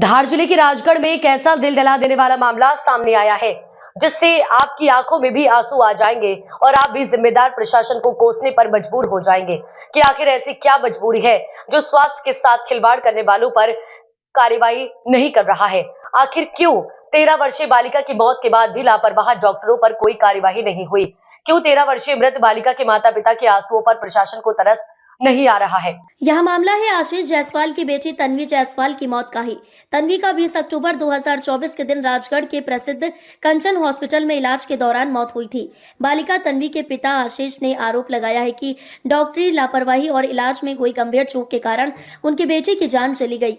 धार जिले के राजगढ़ में एक ऐसा दिल दहला देने वाला मामला सामने आया है जिससे आपकी आंखों में भी आंसू आ जाएंगे और आप भी जिम्मेदार प्रशासन को कोसने पर मजबूर हो जाएंगे कि आखिर ऐसी क्या मजबूरी है जो स्वास्थ्य के साथ खिलवाड़ करने वालों पर कार्रवाई नहीं कर रहा है। आखिर क्यों 13 वर्षीय बालिका की मौत के बाद भी लापरवाह डॉक्टरों पर कोई कार्यवाही नहीं हुई? क्यों 13 वर्षीय मृत बालिका के माता पिता के आंसुओं पर प्रशासन को तरस नहीं आ रहा है? यह मामला है आशीष जायसवाल की बेटी तन्वी जायसवाल की मौत का ही। तन्वी का 20 अक्टूबर 2024 के दिन राजगढ़ के प्रसिद्ध कंचन हॉस्पिटल में इलाज के दौरान मौत हुई थी। बालिका तन्वी के पिता आशीष ने आरोप लगाया है कि डॉक्टरी लापरवाही और इलाज में हुई गंभीर चूक के कारण उनकी बेटी की जान चली गई।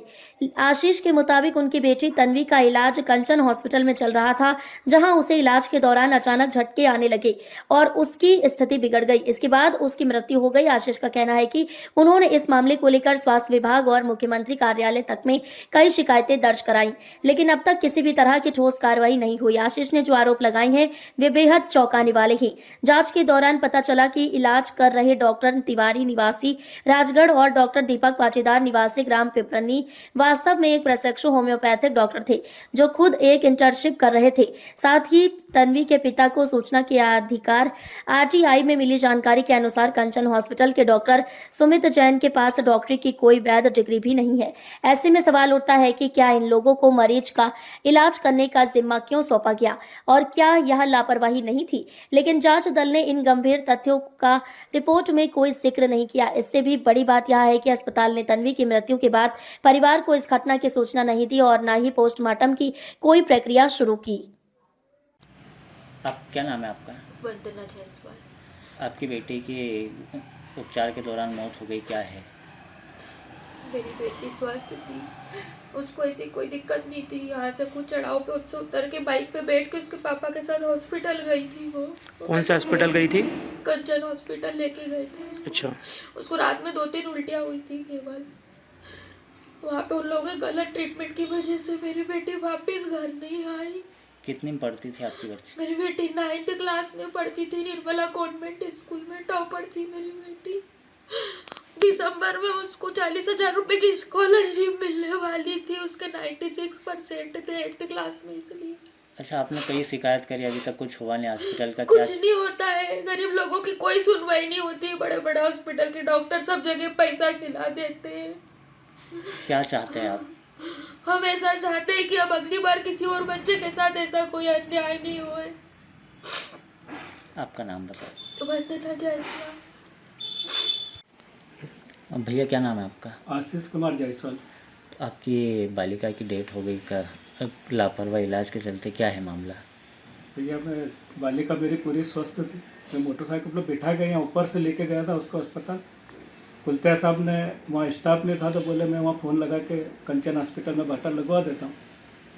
आशीष के मुताबिक उनकी बेटी तन्वी का इलाज कंचन हॉस्पिटल में चल रहा था, जहां उसे इलाज के दौरान अचानक झटके आने लगे और उसकी स्थिति बिगड़ गई। इसके बाद उसकी मृत्यु हो गई। आशीष का कहना है कि उन्होंने इस मामले को लेकर स्वास्थ्य विभाग और मुख्यमंत्री कार्यालय तक में कई शिकायतें दर्ज कराई, लेकिन अब तक किसी भी तरह की ठोस कार्रवाई नहीं हुई। आशीष ने जो आरोप लगाए हैं वे बेहद चौंकाने वाले हैं। जांच के दौरान पता चला कि इलाज कर रहे डॉक्टर तिवारी निवासी राजगढ़ और डॉक्टर दीपक पाटीदार निवासी ग्राम पिपरनी वास्तव में एक प्रशिक्षु होम्योपैथिक डॉक्टर थे जो खुद एक इंटर्नशिप कर रहे थे। साथ ही तन्वी के पिता को सूचना के अधिकार आरटीआई में मिली जानकारी के अनुसार कंचन हॉस्पिटल के डॉक्टर सुमित जैन के पास डॉक्टरी की कोई वैध डिग्री भी नहीं है। ऐसे में सवाल उठता है कि क्या इन लोगों को मरीज का इलाज करने का जिम्मा क्यों सौंपा गया और क्या यह लापरवाही नहीं थी? लेकिन जांच दल ने इन गंभीर तथ्यों का रिपोर्ट में कोई जिक्र नहीं किया। इससे भी बड़ी बात यह है कि अस्पताल ने तन्वी की मृत्यु के बाद परिवार को इस घटना की सूचना नहीं दी और न ही पोस्टमार्टम की कोई प्रक्रिया शुरू की। आप क्या नाम है आपका? वंदना जायसवाल। आपकी बेटी की उपचार के दौरान मौत हो गई, क्या है? मेरी बेटी स्वस्थ थी, उसको ऐसी कोई दिक्कत नहीं थी। यहाँ से कुछ चढ़ाव पे उससे उतर के बाइक पे बैठ के उसके पापा के साथ हॉस्पिटल गई थी। वो कौन सा हॉस्पिटल गई थी? कंचन हॉस्पिटल लेके गए थे उसको। अच्छा। उसको रात में 2-3 उल्टियाँ हुई थी केवल। वहाँ पे उन लोगों के गलत ट्रीटमेंट की वजह से मेरी बेटी वापस घर नहीं आई। कितनी में पढ़ती थी आपकी बच्ची? मेरी बेटी 9th क्लास में पढ़ती थी, निर्मला कॉन्वेंट स्कूल में टॉपर थी मेरी बेटी। दिसंबर में उसको 40,000 रुपए की स्कॉलरशिप मिलने वाली थी, उसके 96% थे 8th क्लास में, इसलिए। अच्छा, आपने कई शिकायत करी, अभी तक कुछ हुआ नहीं हॉस्पिटल का? कुछ नहीं होता है, गरीब लोगों की कोई सुनवाई नहीं होती। बड़े बड़े हॉस्पिटल के डॉक्टर सब जगह पैसा खिला देते हैं। क्या चाहते हैं आप? हम ऐसा चाहते हैं कि अब अगली बार किसी और बच्चे के साथ ऐसा कोई अन्याय नहीं होए। आपका नाम बताओ। वंदना जायसवाल। भैया क्या नाम है आपका? आशीष कुमार जायसवाल। आपकी बालिका की डेथ हो गई का लापरवाही इलाज के चलते, क्या है मामला? भैया मैं बालिका मेरी पूरी स्वस्थ थी। मैं मोटरसाइकिल पर बैठा गया, यहाँ ऊपर से लेके गया था उसको अस्पताल। कुलतिया साहब ने वहाँ स्टाफ नहीं था तो बोले मैं वहाँ फ़ोन लगा के कंचन हॉस्पिटल में बटन लगवा देता हूँ।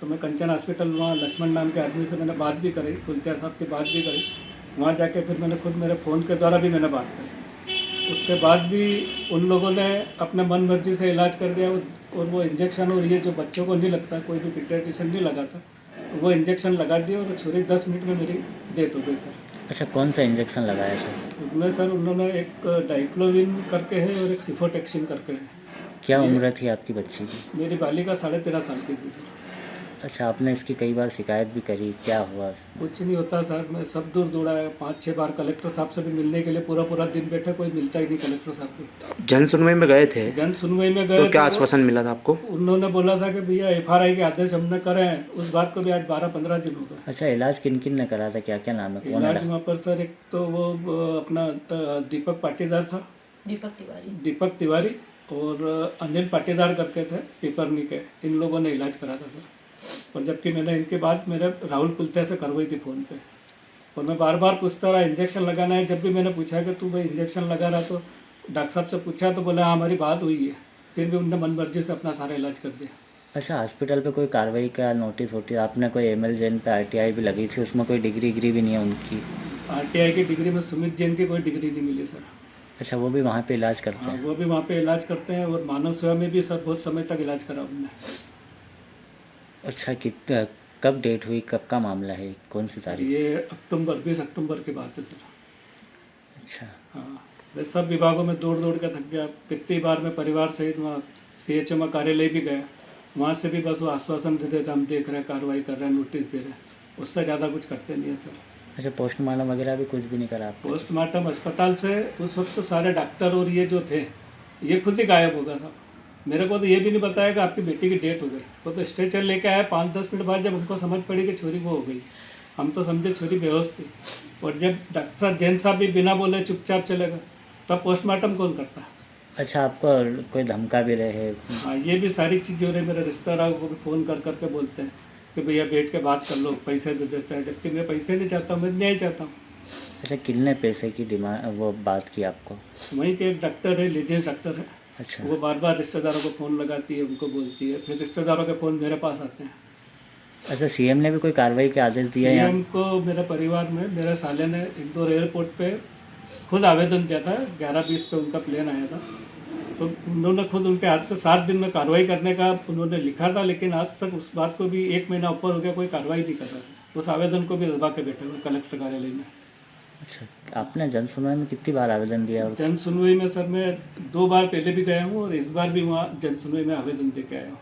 तो मैं कंचन हॉस्पिटल वहाँ लक्ष्मण नाम के आदमी से मैंने बात भी करी, कुलतिया साहब की बात भी करी। वहाँ जाके फिर मैंने खुद मेरे फ़ोन के द्वारा भी मैंने बात करी। उसके बाद भी उन लोगों ने अपने मन मर्जी से इलाज कर दिया और वो इंजेक्शन और ये जो बच्चों को नहीं लगता, कोई भी पीडियाट्रिशियन नहीं लगाता, वो इंजेक्शन लगा दिया और छोड़ी 10 मिनट में मेरी डेथ हो गई सर। अच्छा, कौन सा इंजेक्शन लगाया सर? उसमें सर उन्होंने एक डाइक्लोविन करके है और एक सिफोटेक्सिन करके है। क्या उम्र थी आपकी बच्ची की? मेरी बालिका 13.5 साल की थी सर। अच्छा, आपने इसकी कई बार शिकायत भी करी, क्या हुआ? कुछ नहीं होता सर, मैं सब दूर दौड़ा है, 5-6 बार कलेक्टर साहब से भी मिलने के लिए पूरा दिन बैठे, कोई मिलता ही नहीं कलेक्टर साहब को। जन सुनवाई में गए थे? जन सुनवाई में गए तो क्या तो आश्वासन मिला था आपको? उन्होंने बोला था कि भैया FRI के आदेश हमने करे हैं। उस बात को भी आज 12-15 दिन हो गए। अच्छा, इलाज किन किन ने करा था, क्या क्या नाम है, कौन इलाज वहाँ पर सर एक तो वो अपना दीपक पाटीदार था, दीपक तिवारी और अनिल पाटीदार करके थे पिपरनी के, इन लोगों ने इलाज करा था सर। और जबकि मैंने इनके बाद मेरे राहुल कुलतिया से करवाई थी फ़ोन पे और मैं बार बार पूछता रहा इंजेक्शन लगाना है। जब भी मैंने पूछा कि तू भाई इंजेक्शन लगा रहा, तो डॉक्टर साहब से पूछा तो बोला हाँ हमारी बात हुई है, फिर भी उनने मन मर्जी से अपना सारा इलाज कर दिया। अच्छा, हॉस्पिटल पे कोई कार्रवाई का नोटिस होती है? आपने कोई ML जैन पे RTI भी लगी थी, उसमें कोई डिग्री भी नहीं है उनकी? RTI की डिग्री में सुमित जैन की कोई डिग्री नहीं मिली सर। अच्छा, वो भी वहाँ पे इलाज करते हाँ, हैं? वो भी वहाँ पे इलाज करते हैं और मानव सेवा में भी सर बहुत समय तक इलाज करा उनने। अच्छा, कब डेट हुई, कब का मामला है, कौन सी तारीख? ये 20 अक्टूबर की बात है सर। अच्छा। हाँ, मैं सब विभागों में दौड़ के थक गया। कितनी बार मैं परिवार सहित वहाँ CHO में कार्यालय भी गया, वहाँ से भी बस वो आश्वासन दे देते हम देख रहे हैं, कार्रवाई कर रहे हैं, नोटिस दे रहे हैं, उससे ज़्यादा कुछ करते नहीं है सर। अच्छा, पोस्टमार्टम वगैरह भी कुछ भी नहीं करा आपने? पोस्टमार्टम अस्पताल से उस वक्त तो सारे डॉक्टर और ये जो थे ये खुद ही गायब हो गया था। मेरे को तो ये भी नहीं बताया कि आपकी बेटी की डेट हो गई। वो तो स्ट्रेचर लेके आए, 5-10 मिनट बाद जब हमको समझ पड़ी कि छोरी वो हो गई, हम तो समझे छोरी बेहोश थी। और जब डॉक्टर साहब जैन साहब भी बिना बोले चुपचाप चले गए, तब पोस्टमार्टम कौन करता है? अच्छा, आपको कोई धमका भी रहे? हाँ, ये भी सारी चीज़ें हो रही। मेरे रिश्तेदारों को भी फ़ोन कर करके बोलते हैं कि भैया बैठ के बात कर लो, पैसे दे देते हैं, जबकि मैं पैसे नहीं चाहता हूँ, मैं न्याय चाहता हूँ। अच्छा, कितने पैसे की डिमांड वो बात की आपको? वहीं के एक डॉक्टर है, लेडीज डॉक्टर है, अच्छा, वो बार बार रिश्तेदारों को फ़ोन लगाती है, उनको बोलती है, फिर रिश्तेदारों के फ़ोन मेरे पास आते हैं। अच्छा, सीएम ने भी कोई कार्रवाई के आदेश दिया है? सीएम को मेरे परिवार में मेरे साले ने इंदौर एयरपोर्ट पे खुद आवेदन दिया था, 11-20 पे उनका प्लेन आया था, तो उन्होंने खुद उनके हाथ से 7 दिन में कार्रवाई करने का उन्होंने लिखा था, लेकिन आज तक उस बात को भी 1 महीना ऊपर हो गया, कोई कार्रवाई नहीं कर रहा था। उस आवेदन को भी दबा के बैठे हुए कलेक्टर कार्यालय में। अच्छा, आपने जन सुनवाई में कितनी बार आवेदन दिया? और जन सुनवाई में सर मैं 2 बार पहले भी गया हूँ और इस बार भी वहाँ जन सुनवाई में आवेदन दे के आया हूँ।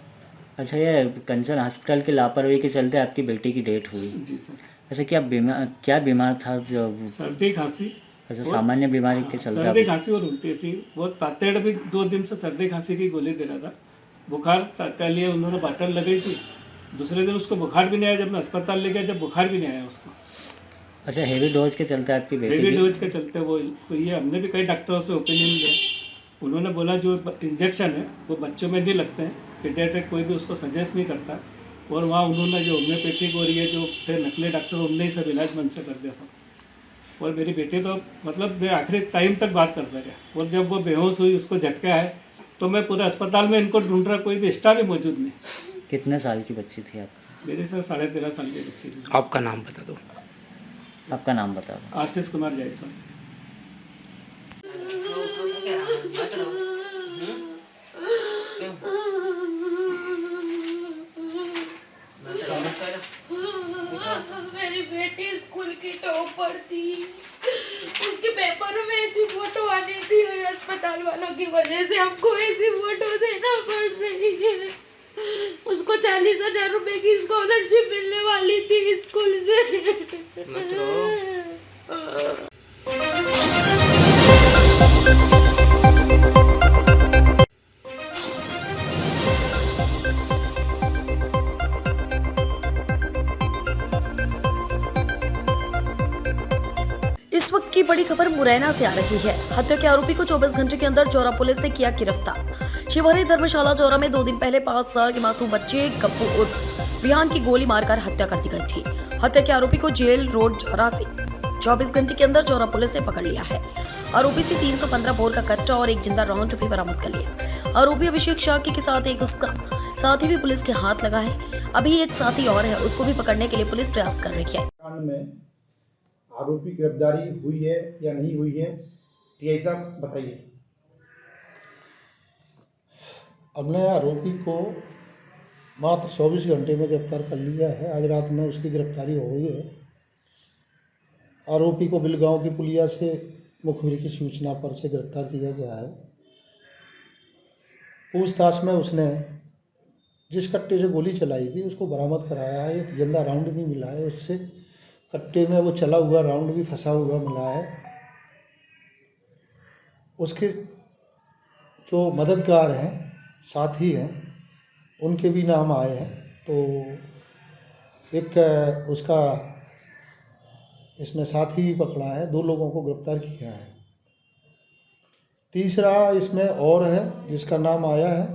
अच्छा, ये कंचन हॉस्पिटल की लापरवाही के चलते आपकी बेटी की डेथ हुई? जी सर। अच्छा, क्या बीमार था जो? सर्दी खांसी। अच्छा, सामान्य बीमारी के चलते सर्दी खांसी और उल्टी थी। वो तातेड़ भी 2 दिन से सर्दी खांसी की गोली दे रहा था। बुखार के लिए उन्होंने बाटल लगाई थी, दूसरे दिन उसको बुखार भी नहीं आया। जब मैं अस्पताल ले गया, जब बुखार भी नहीं आया उसको। अच्छा, हेवी डोज के चलते आपकी बेटी हेवी डोज के चलते वो ये हमने भी कई डॉक्टरों से ओपिनियन लिया। उन्होंने बोला जो इंजेक्शन है वो बच्चों में नहीं लगते हैं, पीडियाट्रिक कोई भी उसको सजेस्ट नहीं करता। और वहाँ उन्होंने जो होम्योपैथिक और ये जो थे नकली डॉक्टर, उनने ही सब इलाज मन से कर दिया सब। और मेरी बेटी तो मतलब मैं आखिरी टाइम तक बात करता रहा। और जब वो बेहोश हुई, उसको झटका है, तो मैं पूरे अस्पताल में इनको ढूंढ रहा, कोई भी स्टाफ भी मौजूद नहीं। कितने साल की बच्ची थी आप? मेरी सर 13.5 साल की बच्ची थी। आपका नाम बता दो। आपका नाम बता दो। आशीष कुमार जायसवाल। मेरी बेटी स्कूल की टॉपर थी, उसके पेपर में ऐसी फोटो आनी थी, अस्पताल वालों की वजह से हमको ऐसी फोटो देना पड़ रही है। उसको 40,000 रुपए की स्कॉलरशिप मिलने वाली थी स्कूल से। इस वक्त की बड़ी खबर मुरैना से आ रही है। हत्या के आरोपी को 24 घंटे के अंदर चौरा पुलिस ने किया गिरफ्तार। शिवहरी धर्मशाला चौरा में 2 दिन पहले 5 साल के मासूम बच्चे गप्पू उर्फ विहान की गोली मारकर हत्या कर दी गई थी। हत्या के आरोपी को जेल रोड चौरा से 24 घंटे के अंदर चौरा पुलिस ने पकड़ लिया है। आरोपी से 315 बोर का कट्टा और एक जिंदा राउंड भी बरामद कर लिया। आरोपी अभिषेक शाकी के साथ एक उसका साथी भी पुलिस के हाथ लगा है। अभी एक साथी और है, उसको भी पकड़ने के लिए पुलिस प्रयास कर रही है। कांड में आरोपी गिरफ्तारी हुई है या नहीं हुई है, टीआई साहब बताइए। हमने आरोपी को मात्र 24 घंटे में गिरफ्तार कर लिया है। आज रात में उसकी गिरफ्तारी हो गई है। आरोपी को बिलगांव की पुलिया से मुखबिर की सूचना पर से गिरफ्तार किया गया है। पूछताछ में उसने जिस कट्टे से गोली चलाई थी उसको बरामद कराया है। एक जिंदा राउंड भी मिला है, उससे कट्टे में वो चला हुआ राउंड भी फंसा हुआ मिला है। उसके जो मददगार हैं, साथी हैं, उनके भी नाम आए हैं। तो एक उसका इसमें साथी भी पकड़ा है, 2 लोगों को गिरफ्तार किया है। तीसरा इसमें और है जिसका नाम आया है,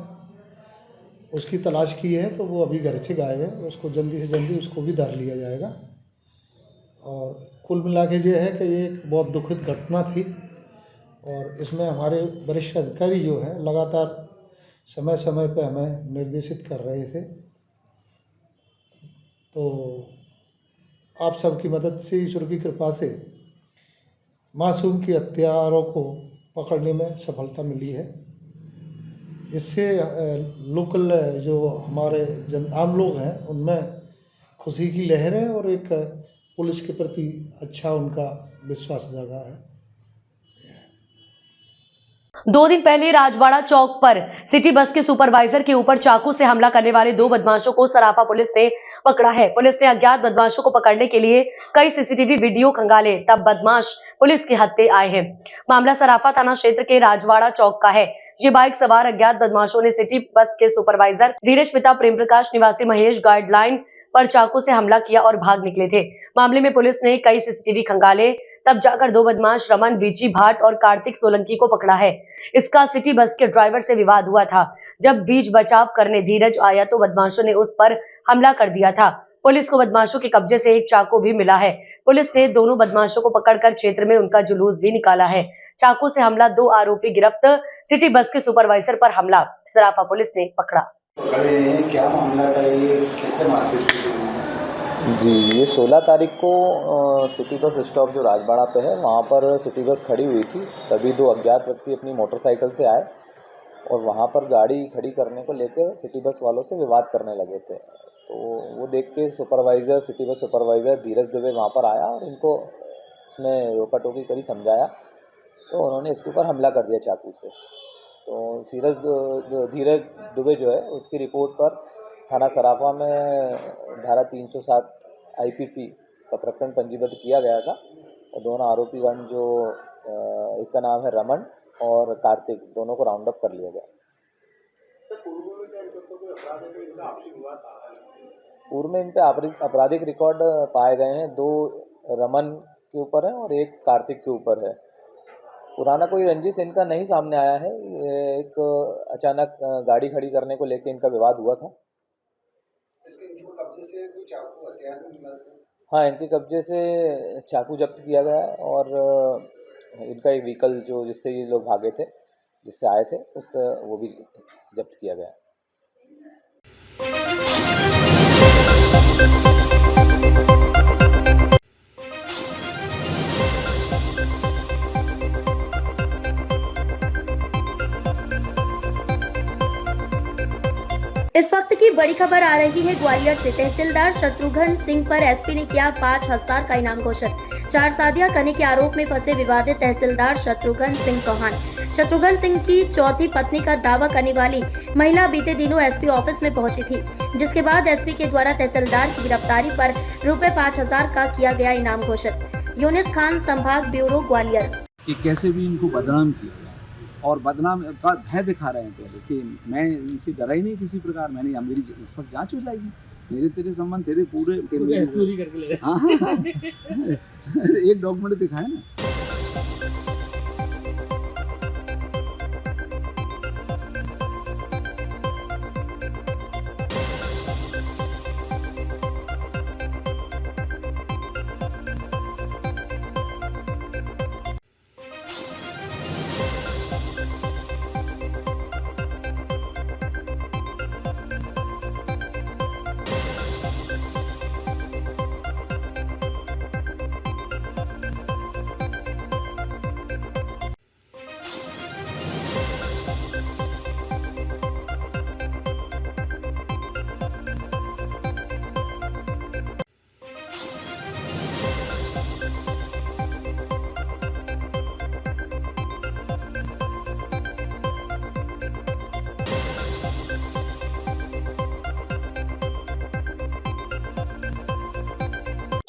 उसकी तलाश की है, तो वो अभी घर से गायब है। उसको जल्दी से जल्दी उसको भी धर लिया जाएगा। और कुल मिला के ये है कि ये एक बहुत दुखद घटना थी और इसमें हमारे वरिष्ठ अधिकारी जो है लगातार समय समय पर हमें निर्देशित कर रहे थे। तो आप सबकी मदद से, ईश्वर की कृपा से मासूम की हत्यारों को पकड़ने में सफलता मिली है। इससे लोकल जो हमारे आम लोग हैं उनमें खुशी की लहर है और एक पुलिस के प्रति अच्छा उनका विश्वास जगा है। 2 दिन पहले राजवाड़ा चौक पर सिटी बस के सुपरवाइजर के ऊपर चाकू से हमला करने वाले 2 बदमाशों को सराफा पुलिस ने पकड़ा है। पुलिस ने अज्ञात बदमाशों को पकड़ने के लिए कई सीसीटीवी वीडियो खंगाले, तब बदमाश पुलिस के हत्थे आए हैं। मामला सराफा थाना क्षेत्र के राजवाड़ा चौक का है। ये बाइक सवार अज्ञात बदमाशों ने सिटी बस के सुपरवाइजर धीरज पिता प्रेम प्रकाश निवासी महेश गाइडलाइन पर चाकू से हमला किया और भाग निकले थे। मामले में पुलिस ने कई सीसीटीवी खंगाले, तब जाकर 2 बदमाश रमन बीची भाट और कार्तिक सोलंकी को पकड़ा है। इसका सिटी बस के ड्राइवर से विवाद हुआ था। जब बीच बचाव करने धीरज आया तो बदमाशों ने उस पर हमला कर दिया था। पुलिस को बदमाशों के कब्जे से एक चाकू भी मिला है। पुलिस ने दोनों बदमाशों को पकड़कर क्षेत्र में उनका जुलूस भी निकाला है। चाकू से हमला, 2 आरोपी गिरफ्त, सिटी बस के सुपरवाइजर पर हमला, सराफा पुलिस ने पकड़ा। क्या मामला था ये, किससे मारपीट हुई? जी, ये 16 तारीख को सिटी बस स्टॉप जो राजवाड़ा पे है वहाँ पर सिटी बस खड़ी हुई थी। तभी 2 अज्ञात व्यक्ति अपनी मोटरसाइकिल से आए और वहाँ पर गाड़ी खड़ी करने को लेकर सिटी बस वालों से विवाद करने लगे थे। तो वो देख के सुपरवाइज़र, सिटी बस सुपरवाइज़र धीरज दुबे वहाँ पर आया और इनको उसने रोका टोकी करी, समझाया, तो उन्होंने इसके ऊपर हमला कर दिया चाकू से। तो धीरज दुबे जो है उसकी रिपोर्ट पर थाना सराफा में धारा 307 IPC का प्रकरण पंजीबद्ध किया गया था और दोनों आरोपीगण जो एक का नाम है रमन और कार्तिक, दोनों को राउंड अप कर लिया गया। पूर्व में इन पे आपराधिक रिकॉर्ड पाए गए हैं। 2 रमन के ऊपर है और 1 कार्तिक के ऊपर है। पुराना कोई रंजिश इनका नहीं सामने आया है। एक अचानक गाड़ी खड़ी करने को लेकर इनका विवाद हुआ था। इनके कब्जे से कोई चाकू हथियार भी मिला? हाँ, इनके कब्जे से चाकू जब्त किया गया है और इनका एक व्हीकल जो जिससे ये लोग भागे थे, जिससे आए थे, उससे वो भी जब्त किया गया है। इस वक्त की बड़ी खबर आ रही है ग्वालियर से। तहसीलदार शत्रुघ्न सिंह पर एसपी ने किया 5,000 का इनाम घोषित। 4 शादियां करने के आरोप में फंसे विवादित तहसीलदार शत्रुघ्न सिंह चौहान। शत्रुघ्न सिंह की चौथी पत्नी का दावा करने वाली महिला बीते दिनों एसपी ऑफिस में पहुंची थी, जिसके बाद एसपी के द्वारा तहसीलदार की गिरफ्तारी पर रुपए 5,000 का किया गया इनाम घोषित। यूनिस खान, संभाग ब्यूरो, ग्वालियर। कि कैसे भी इनको बदनाम किया और बदनाम का भय दिखा रहे हैं पहले कि मैं इनसे डरा ही नहीं किसी प्रकार। मैंने मेरी इस वक्त जांच हो जाएगी, मेरे तेरे संबंध तेरे पूरे चोरी करके ले। हाँ एक डॉक्यूमेंट दिखाया ना।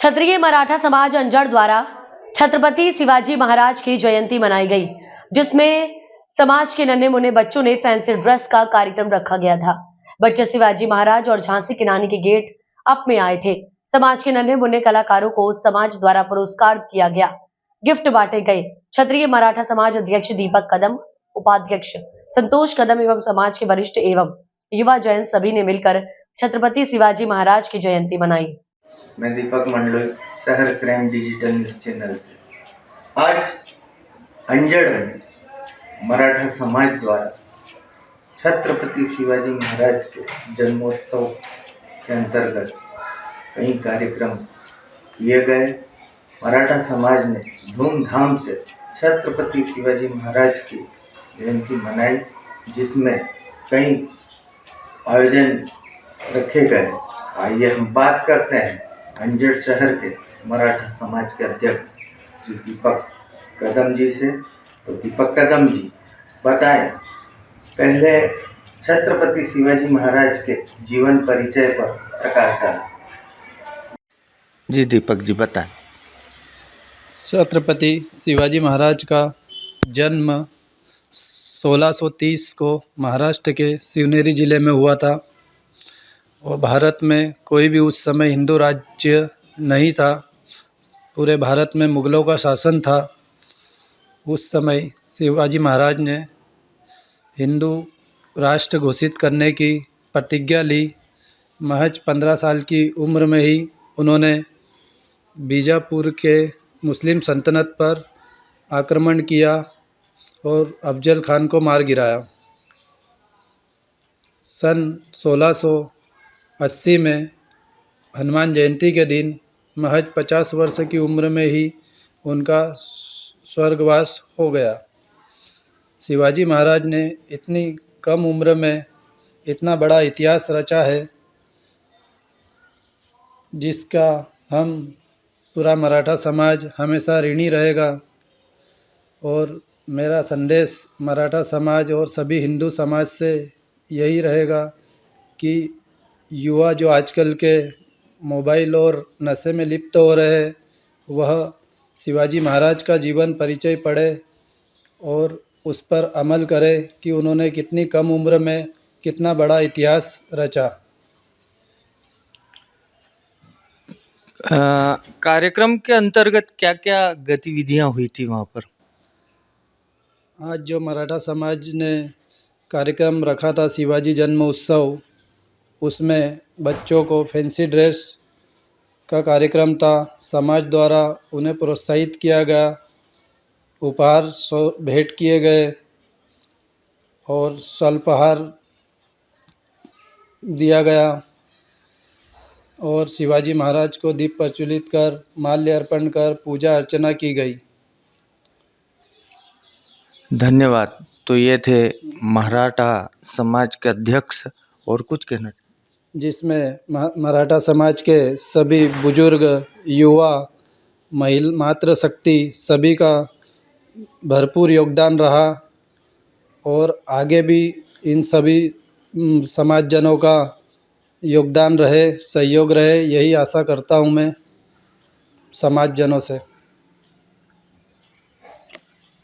क्षत्रिय मराठा समाज अंजड़ द्वारा छत्रपति शिवाजी महाराज की जयंती मनाई गई, जिसमें समाज के नन्हे मुन्ने बच्चों ने फैंसी ड्रेस का कार्यक्रम रखा गया था। बच्चे शिवाजी महाराज और झांसी की रानी के गेट अप में आए थे। समाज के नन्हे मुन्ने कलाकारों को समाज द्वारा पुरस्कार किया गया, गिफ्ट बांटे गए। क्षत्रिय मराठा समाज अध्यक्ष दीपक कदम, उपाध्यक्ष संतोष कदम एवं समाज के वरिष्ठ एवं युवा जैन सभी ने मिलकर छत्रपति शिवाजी महाराज की जयंती मनाई। मैं दीपक मंडलोई, शहर क्राइम डिजिटल न्यूज चैनल से। आज अंजड़ में मराठा समाज द्वारा छत्रपति शिवाजी महाराज के जन्मोत्सव के अंतर्गत कई कार्यक्रम किए गए। मराठा समाज ने धूमधाम से छत्रपति शिवाजी महाराज की जयंती मनाई, जिसमें कई आयोजन रखे गए। आइए हम बात करते हैं अंजड़ शहर के मराठा समाज के अध्यक्ष श्री दीपक कदम जी से। तो दीपक कदम जी, बताएं। पहले छत्रपति शिवाजी महाराज के जीवन परिचय पर प्रकाश डालें। जी दीपक जी बताएं। छत्रपति शिवाजी महाराज का जन्म 1630 को महाराष्ट्र के शिवनेरी ज़िले में हुआ था और भारत में कोई भी उस समय हिंदू राज्य नहीं था। पूरे भारत में मुग़लों का शासन था। उस समय शिवाजी महाराज ने हिंदू राष्ट्र घोषित करने की प्रतिज्ञा ली। महज 15 साल की उम्र में ही उन्होंने बीजापुर के मुस्लिम सल्तनत पर आक्रमण किया और अफजल खान को मार गिराया। सन 1680 में हनुमान जयंती के दिन महज 50 वर्ष की उम्र में ही उनका स्वर्गवास हो गया। शिवाजी महाराज ने इतनी कम उम्र में इतना बड़ा इतिहास रचा है, जिसका हम पूरा मराठा समाज हमेशा ऋणी रहेगा। और मेरा संदेश मराठा समाज और सभी हिंदू समाज से यही रहेगा कि युवा जो आजकल के मोबाइल और नशे में लिप्त हो रहे हैं, वह शिवाजी महाराज का जीवन परिचय पढ़े और उस पर अमल करे कि उन्होंने कितनी कम उम्र में कितना बड़ा इतिहास रचा। कार्यक्रम के अंतर्गत क्या क्या गतिविधियां हुई थी वहाँ पर? आज जो मराठा समाज ने कार्यक्रम रखा था शिवाजी जन्म उत्सव, उसमें बच्चों को फैंसी ड्रेस का कार्यक्रम था। समाज द्वारा उन्हें प्रोत्साहित किया गया, उपहार भेंट किए गए और स्वल्पाहार दिया गया और शिवाजी महाराज को दीप प्रज्वलित कर माल्य अर्पण कर पूजा अर्चना की गई। धन्यवाद। तो ये थे मराठा समाज के अध्यक्ष। और कुछ कहना? जिसमें मराठा समाज के सभी बुजुर्ग, युवा, महिला, मातृशक्ति सभी का भरपूर योगदान रहा और आगे भी इन सभी समाजजनों का योगदान रहे, सहयोग रहे, यही आशा करता हूँ मैं समाजजनों से।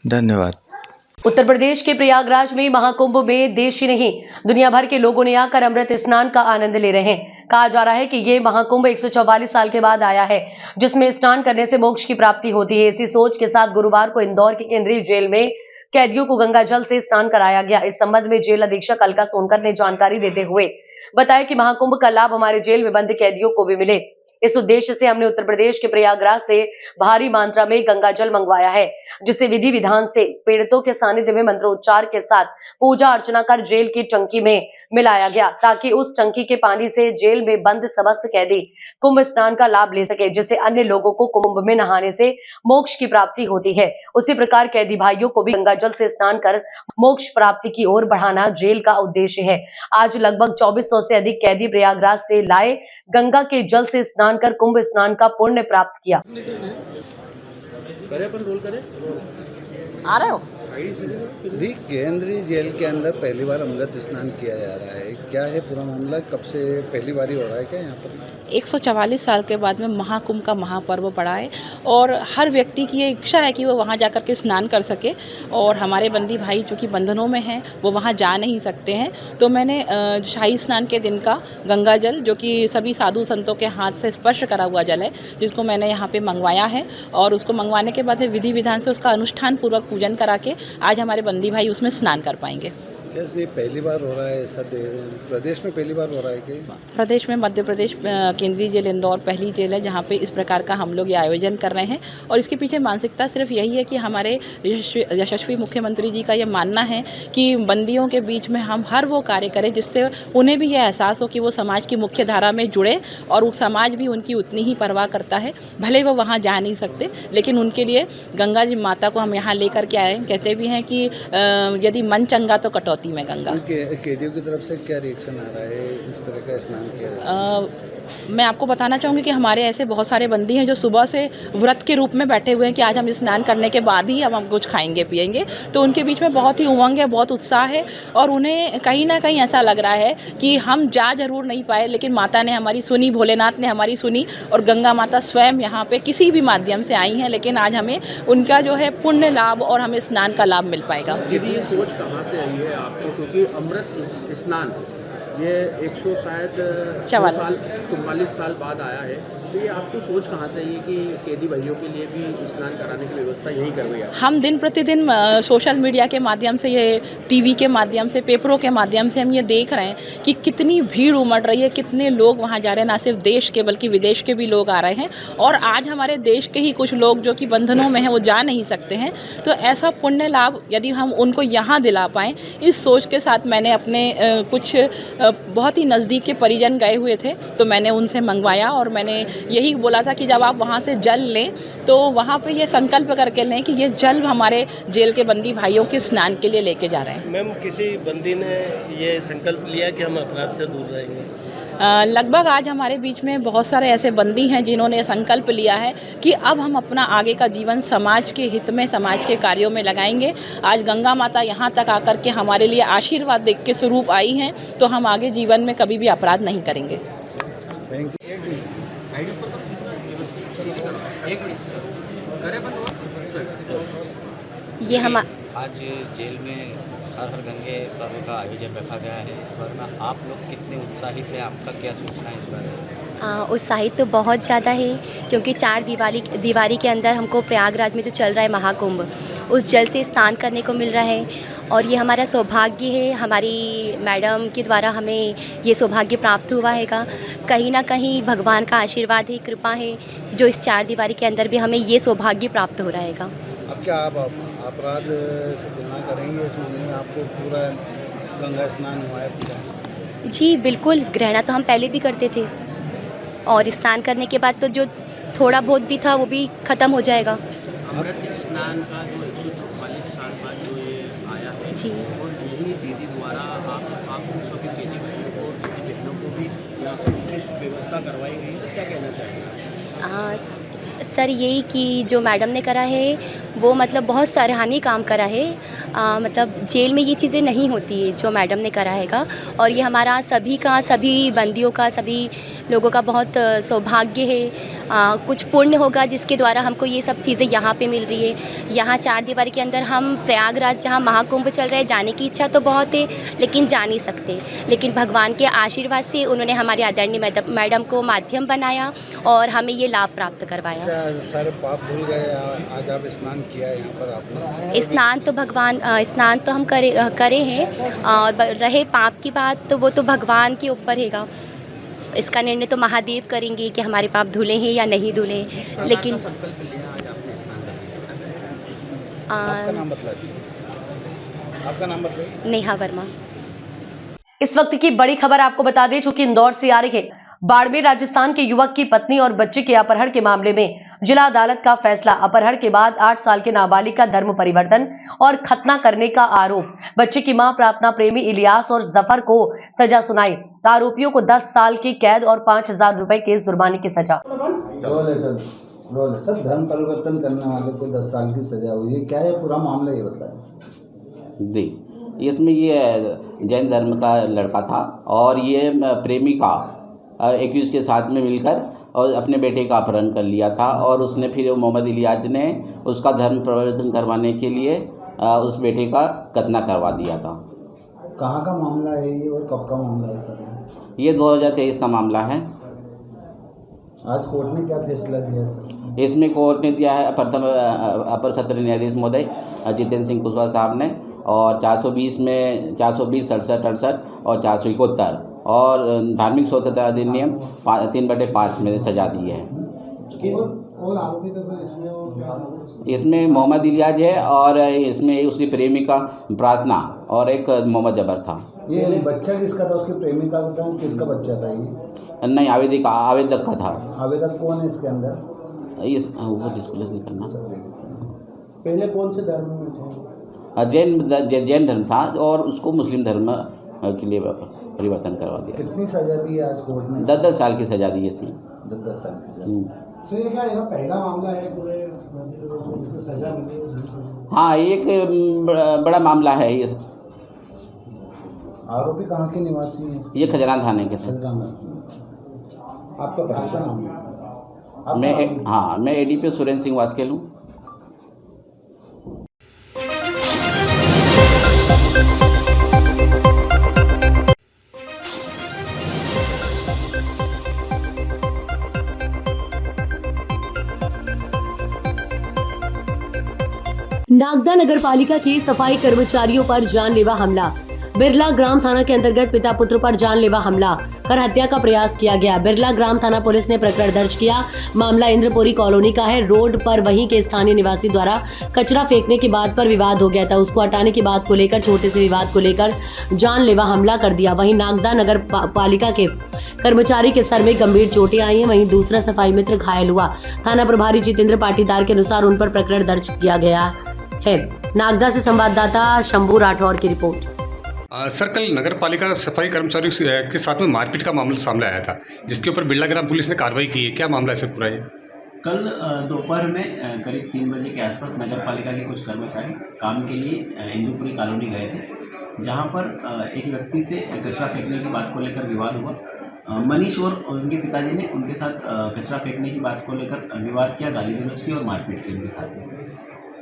धन्यवाद। उत्तर प्रदेश के प्रयागराज में महाकुंभ में देश ही नहीं दुनिया भर के लोगों ने आकर अमृत स्नान का आनंद ले रहे हैं। कहा जा रहा है कि ये महाकुंभ 144 साल के बाद आया है, जिसमें स्नान करने से मोक्ष की प्राप्ति होती है। इसी सोच के साथ गुरुवार को इंदौर की केंद्रीय जेल में कैदियों को गंगा जल से स्नान कराया गया। इस संबंध में जेल अधीक्षक अलका सोनकर ने जानकारी देते हुए बताया कि महाकुंभ का लाभ हमारे जेल में बंद कैदियों को भी मिले। इस उद्देश्य से हमने उत्तर प्रदेश के प्रयागराज से भारी मात्रा में गंगा जल मंगवाया है, जिसे विधि विधान से पीड़ितों के सानिध्य में मंत्रोच्चार के साथ पूजा अर्चना कर जेल की टंकी में मिलाया गया, ताकि उस टंकी के पानी से जेल में बंद समस्त कैदी कुंभ स्नान का लाभ ले सके, जिससे अन्य लोगों को कुंभ में नहाने से मोक्ष की प्राप्ति होती है। उसी प्रकार कैदी भाइयों को भी गंगा जल से स्नान कर मोक्ष प्राप्ति की ओर बढ़ाना जेल का उद्देश्य है। आज लगभग 2400 से अधिक कैदी प्रयागराज से लाए गंगा के जल से स्नान कर कुंभ स्नान का पुण्य प्राप्त किया। आ रहे हो? केंद्रीय जेल के अंदर पहली बार अमृत स्नान किया जा रहा है, क्या है पूरा मामला? कब से पहली बार ही हो रहा है क्या यहाँ पर? 144 साल के बाद में महाकुंभ का महापर्व पड़ा है और हर व्यक्ति की ये इच्छा है कि वो वहाँ जाकर के स्नान कर सके। और हमारे बंदी भाई जो कि बंधनों में हैं वो वहाँ जा नहीं सकते हैं, तो मैंने शाही स्नान के दिन का गंगा जल, जो कि सभी साधु संतों के हाथ से स्पर्श करा हुआ जल है, जिसको मैंने यहाँ पे मंगवाया है और उसको मंगवाने के बाद विधि विधान से उसका अनुष्ठान पूर्वक पूजन करा के आज हमारे बंदी भाई उसमें स्नान कर पाएंगे। कैसे पहली बार हो रहा है ऐसा? प्रदेश में पहली बार हो रहा है क्या? प्रदेश में मध्य प्रदेश केंद्रीय जेल इंदौर पहली जेल है जहाँ पे इस प्रकार का हम लोग ये आयोजन कर रहे हैं। और इसके पीछे मानसिकता सिर्फ यही है कि हमारे यशस्वी मुख्यमंत्री जी का ये मानना है कि बंदियों के बीच में हम हर वो कार्य करें जिससे उन्हें भी ये एहसास हो कि वो समाज की मुख्य धारा में जुड़े और वो समाज भी उनकी उतनी ही परवाह करता है। भले वो वहाँ जा नहीं सकते, लेकिन उनके लिए गंगा जी माता को हम यहाँ लेकर के आए। कहते भी हैं कि यदि मन चंगा तो कटौती गंगोत्री में गंगा। कैदियों की तरफ से क्या रिएक्शन आ रहा है इस तरह का स्नान किया? मैं आपको बताना चाहूँगी कि हमारे ऐसे बहुत सारे बंदी हैं जो सुबह से व्रत के रूप में बैठे हुए हैं कि आज हम स्नान करने के बाद ही हम कुछ खाएंगे पिएंगे। तो उनके बीच में बहुत ही उमंग है, बहुत उत्साह है और उन्हें कहीं ना कहीं ऐसा लग रहा है कि हम जा जरूर नहीं पाए, लेकिन माता ने हमारी सुनी, भोलेनाथ ने हमारी सुनी और गंगा माता स्वयं यहाँ पे किसी भी माध्यम से आई हैं, लेकिन आज हमें उनका जो है पुण्य लाभ और हमें स्नान का लाभ मिल पाएगा। दीदी, ये सोच कहाँ से आई है आपको, क्योंकि अमृत स्नान ये 44 साल बाद आया है, तो ये आपको सोच कहाँ से आई है कि कैदी भाइयों के लिए भी स्नान कराने की व्यवस्था यही कर रही है? हम दिन प्रतिदिन सोशल मीडिया के माध्यम से, ये टीवी के माध्यम से, पेपरों के माध्यम से हम ये देख रहे हैं कि कितनी भीड़ उमड़ रही है, कितने लोग वहाँ जा रहे हैं, ना सिर्फ देश के बल्कि विदेश के भी लोग आ रहे हैं। और आज हमारे देश के ही कुछ लोग जो कि बंधनों में हैं वो जा नहीं सकते हैं, तो ऐसा पुण्य लाभ यदि हम उनको यहाँ दिला पाएँ, इस सोच के साथ मैंने अपने कुछ बहुत ही नज़दीक के परिजन गए हुए थे तो मैंने उनसे मंगवाया और मैंने यही बोला था कि जब आप वहाँ से जल लें तो वहाँ पे ये संकल्प करके लें कि ये जल हमारे जेल के बंदी भाइयों के स्नान के लिए लेके जा रहे हैं। मैम, किसी बंदी ने ये संकल्प लिया कि हम अपराध से दूर रहेंगे? लगभग आज हमारे बीच में बहुत सारे ऐसे बंदी हैं जिन्होंने संकल्प लिया है कि अब हम अपना आगे का जीवन समाज के हित में, समाज के कार्यों में लगाएंगे। आज गंगा माता यहाँ तक आकर के हमारे लिए आशीर्वाद देख के स्वरूप आई हैं, तो हम आगे जीवन में कभी भी अपराध नहीं करेंगे। Thank you. ये हम आज जेल में हर हर गंगे पर्व का आयोजन रखा गया है। इस बार में आप लोग कितने उत्साहित हैं, आपका क्या सूचना है इस बारे में? उत्साहित तो बहुत ज़्यादा है, क्योंकि 4 दीवारी के अंदर हमको प्रयागराज में जो चल रहा है महाकुंभ, उस जल से स्नान करने को मिल रहा है और ये हमारा सौभाग्य है। हमारी मैडम के द्वारा हमें ये सौभाग्य प्राप्त हुआ हैगा। कहीं ना कहीं भगवान का आशीर्वाद है, कृपा है, जो इस 4 दीवारी के अंदर भी हमें ये सौभाग्य प्राप्त हो रहा हैगा। अब क्या आप अपराध से तुलना करेंगे इस मामले में? आपको पूरा गंगा स्नान हुआ है पूरा? जी बिल्कुल, ग्रहणा तो हम पहले भी करते थे और स्नान करने के बाद तो जो थोड़ा बहुत भी था वो भी ख़त्म हो जाएगा। अमृत स्नान का जो 144 साल बाद जो ये आया है जी, और यही दीदी द्वारा आप सभी कैदी भाइयों को, सभी बहनों को भी यहाँ पर विशेष व्यवस्था करवाई गई है, तो क्या कहना चाहेंगे? सर यही कि जो मैडम ने करा है वो मतलब बहुत सराहनीय काम करा है। मतलब जेल में ये चीज़ें नहीं होती है जो मैडम ने करा हैगा, और ये हमारा सभी का, सभी बंदियों का, सभी लोगों का बहुत सौभाग्य है। कुछ पुण्य होगा जिसके द्वारा हमको ये सब चीज़ें यहाँ पे मिल रही है। यहाँ 4 दीवारी के अंदर हम प्रयागराज जहाँ महाकुंभ चल रहा है, जाने की इच्छा तो बहुत है लेकिन जा नहीं सकते, लेकिन भगवान के आशीर्वाद से उन्होंने हमारे आदरणीय मैडम को माध्यम बनाया और हमें ये लाभ प्राप्त करवाया। क्या सारे पाप धुल गए? आज आप स्नान किया है यहाँ पर आपने? स्नान तो हम करे हैं, और रहे पाप की बात तो वो तो भगवान के ऊपर हैगा। इसका निर्णय तो महादेव करेंगे कि हमारे पाप धुले हैं या नहीं धुले। लेकिन आपका नाम बतला दीजिए। आपका नाम बतलाइए। नेहा वर्मा। इस वक्त की बड़ी खबर आपको बता दें, जो कि इंदौर से आ रही है। बाड़मेर राजस्थान के युवक की पत्नी और बच्चे के अपहरण के मामले में जिला अदालत का फैसला। अपहरण के बाद 8 साल के नाबालिग का धर्म परिवर्तन और खतना करने का आरोप। बच्चे की मां प्रार्थना प्रेमी इलियास और जफर को सजा सुनाई। आरोपियों को 10 साल की कैद और 5000 रुपए के जुर्माने की सजा। सर, धर्म परिवर्तन करने वाले को 10 साल की सजा हुई है, क्या है पूरा मामला, ये बताएं। जी, इसमें ये जैन धर्म का लड़का था और ये प्रेमिका एक्यूज के साथ में मिलकर और अपने बेटे का अपहरण कर लिया था, और उसने फिर मोहम्मद इलियास ने उसका धर्म परिवर्तन करवाने के लिए उस बेटे का खतना करवा दिया था। कहाँ का मामला है ये और कब का मामला है सर? ये 2023 का मामला है। आज कोर्ट ने क्या फैसला दिया सर? इसमें कोर्ट ने दिया है प्रथम अपर सत्र न्यायाधीश महोदय जितेंद्र सिंह कुशवाहा साहब ने, और 420 में 420, 67 और 471 और धार्मिक स्वतंत्रता अधिनियम 3/5 में सजा दी है। कौन आरोपी था सर इसमें? इसमें मोहम्मद इलियास है और इसमें उसकी प्रेमिका प्रार्थना और एक मोहम्मद जबर था। ये बच्चा किसका था? उसकी प्रेमिका का था? किसका बच्चा था ये? नहीं, आवेदक का था। आवेदक कौन है इसके अंदर? वो डिस्क्लोज नहीं करना। पहले कौन से धर्म में थे? जैन धर्म था और उसको मुस्लिम धर्म के लिए परिवर्तन करवा दिया। कितनी सजा दी है आज कोर्ट ने? 10 साल की सजा दी है इसमें। 10 साल की सर। ये क्या यह पहला मामला है पूरे सजा मिली? हाँ, एक बड़ा मामला है ये। आरोपी कहाँ के निवासी हैं? ये खजरान थाने के थे। आपका परिचय? मैं ADP सुरेंद्र सिंह वास्केल हूँ। नागदा नगर पालिका के सफाई कर्मचारियों पर जानलेवा हमला। बिरला ग्राम थाना के अंतर्गत पिता पुत्र पर जानलेवा हमला कर हत्या का प्रयास किया गया। बिरला ग्राम थाना पुलिस ने प्रकरण दर्ज किया। मामला इंद्रपुरी कॉलोनी का है। रोड पर वहीं के स्थानीय निवासी द्वारा कचरा फेंकने की बात पर विवाद हो गया था। उसको हटाने की बात को लेकर छोटे से विवाद को लेकर जानलेवा हमला कर दिया। वहीं नागदा नगर पालिका के कर्मचारी के सर में गंभीर चोटें आई हैं। वहीं दूसरा सफाई मित्र घायल हुआ। थाना प्रभारी जितेंद्र पाटीदार के अनुसार उन पर प्रकरण दर्ज किया गया है। नागदा से संवाददाता शंभू राठौर की रिपोर्ट। सर, कल नगर पालिका सफाई कर्मचारियों के साथ में मारपीट का मामला सामने आया था, जिसके ऊपर बिरला ग्राम पुलिस ने कार्रवाई की है। क्या मामला है सर पूरा ये? कल दोपहर में करीब 3 बजे के आसपास नगर पालिका के कुछ कर्मचारी काम के लिए इंदुपुरी कॉलोनी गए थे, जहां पर एक व्यक्ति से कचरा फेंकने की बात को लेकर विवाद हुआ। मनीष और उनके पिताजी ने उनके साथ कचरा फेंकने की बात को लेकर विवाद किया, गाली गलौज की और मारपीट की उनके साथ में।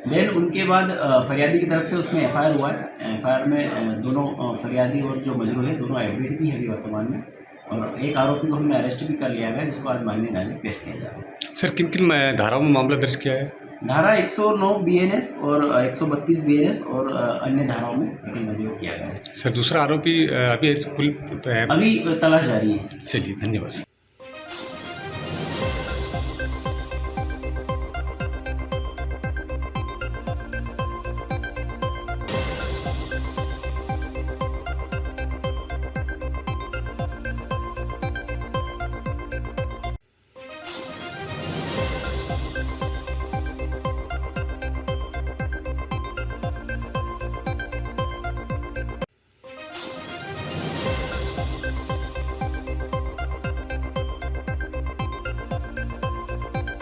देन उनके बाद फरियादी की तरफ से उसमें FIR हुआ है। FIR में दोनों फरियादी और जो मजरूर है दोनों एडमिट भी है अभी वर्तमान में, और एक आरोपी को हमने अरेस्ट भी कर लिया गया, जिसको आज माननीय न्यायालय में पेश किया जा रहा है। सर, किन किन धाराओं में मामला दर्ज किया है? धारा 109 BNS और 132 BNS और अन्य धाराओं में मंजूर किया गया है। सर, दूसरा आरोपी अभी तलाश जारी है। चलिए, धन्यवाद सर।